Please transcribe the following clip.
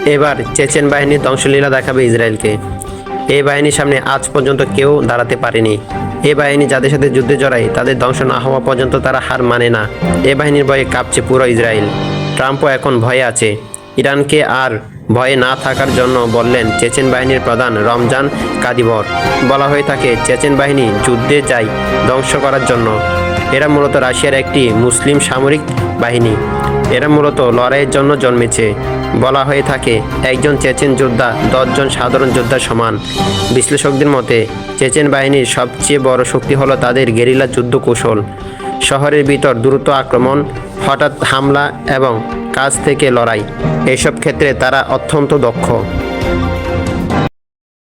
এবার চেচেন বাহিনীর ধ্বংসলীলা দেখাবে ইসরায়েলকে। এই বাহিনীর সামনে আজ পর্যন্ত কেউ দাঁড়াতে পারেনি। এই বাহিনী যাদের সাথে যুদ্ধে জড়ায় তাদের ধ্বংস না হওয়া পর্যন্ত তারা হার মানে না। এই বাহিনীর ভয়ে কাঁপছে পুরো ইসরায়েল। ট্রাম্পও এখন ভয়ে আছে। ইরানকে আর ভয়ে না থাকার জন্য বললেন চেচেন বাহিনীর প্রধান রমজান কাদিবর। বলা হয়ে থাকে চেচেন বাহিনী যুদ্ধে যায় ধ্বংস করার জন্য। এরা মূলত রাশিয়ার একটি মুসলিম সামরিক বাহিনী। এরা মূলত লড়াইয়ের জন্য জন্মেছে। বলা হয়ে থাকে একজন চেচেন যোদ্ধা 10 জন সাধারণ যোদ্ধার সমান। বিশ্লেষকদের মতে চেচেন বাহিনীর সবচেয়ে বড় শক্তি হলো তাদের গেরিলা যুদ্ধ কৌশল। শহরের ভিতর দ্রুত আক্রমণ, হঠাৎ হামলা এবং কাছ থেকে লড়াই, এসব ক্ষেত্রে তারা অত্যন্ত দক্ষ।